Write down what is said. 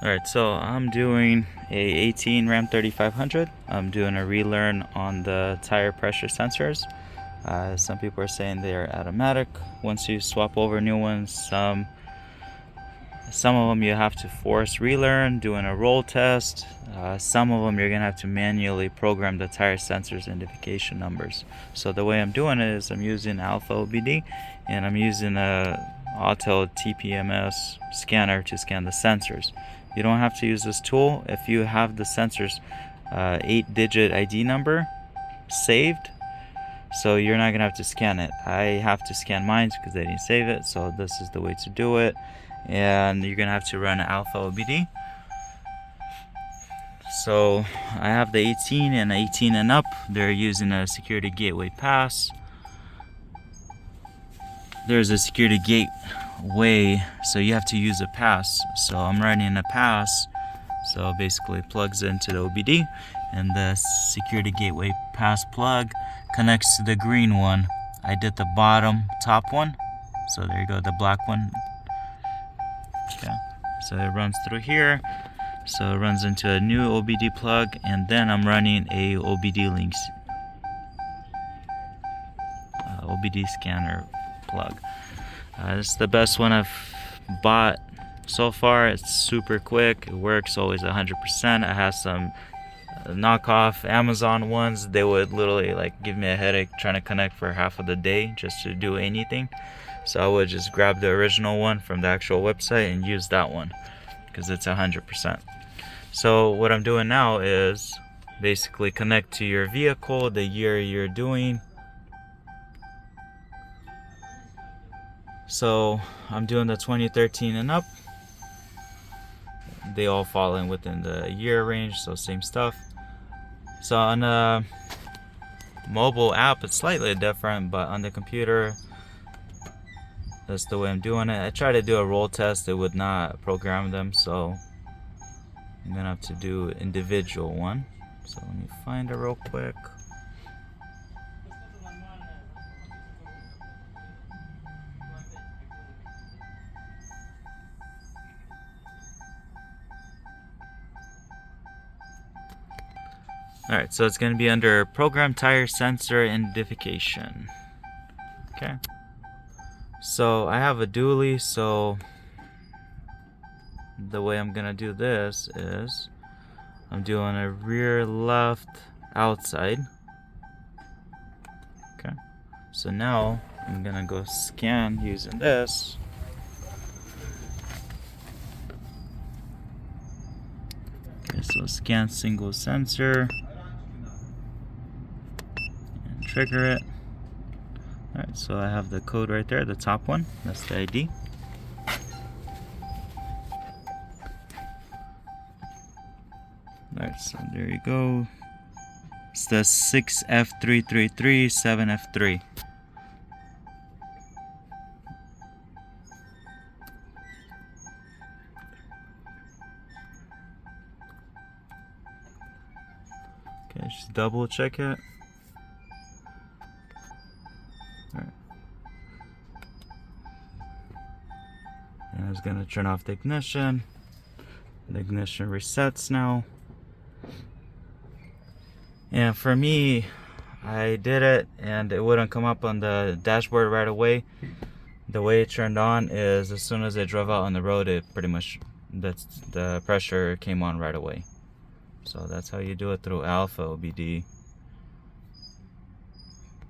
Alright, so I'm doing a 18 Ram 3500. I'm doing a relearn on the tire pressure sensors. Some people are saying they're automatic once you swap over new ones. Some of them you have to force relearn, doing a roll test. Some of them you're gonna have to manually program the tire sensors identification numbers. So the way I'm doing it is I'm using Alpha OBD, and I'm using a Auto TPMS scanner to scan the sensors. You don't have to use this tool if you have the sensors 8-digit ID number saved, so you're not gonna have to scan it. I have to scan mine because they didn't save it, so this is the way to do it. And you're gonna have to run Alpha OBD. So I have the 18 and 18 and up. They're using a security gateway pass. There's a security gateway, so you have to use a pass. So I'm running a pass, so basically it plugs into the OBD, and the security gateway pass plug connects to the green one. I did the bottom top one, so there you go, the black one. Okay, so it runs through here, so it runs into a new OBD plug, and then I'm running a OBD links OBD scanner plug. This is the best one I've bought so far. It's super quick, it works always 100%. I have some knockoff Amazon ones. They would literally like give me a headache trying to connect for half of the day just to do anything. So I would just grab the original one from the actual website and use that one because it's 100%. So what I'm doing now is basically connect to your vehicle, the year you're doing. So I'm doing the 2013 and up. They all fall in within the year range, so same stuff. So on a mobile app it's slightly different, but on the computer that's the way I'm doing it. I tried to do a roll test, it would not program them, so I'm gonna have to do individual one. So let me find it real quick. Alright, so it's going to be under Program Tire Sensor Identification. Okay. So I have a dually, so the way I'm going to do this is I'm doing a rear left outside. Okay. So now I'm going to go scan using this. Okay, so scan single sensor. Trigger it. Alright, so I have the code right there, the top one. That's the ID. Alright, so there you go. It's the 6F333-7F3. Okay, just double check it. And I was gonna turn off the ignition. The ignition resets now. And for me, I did it and it wouldn't come up on the dashboard right away. The way it turned on is as soon as I drove out on the road, it pretty much, the pressure came on right away. So that's how you do it through Alpha OBD.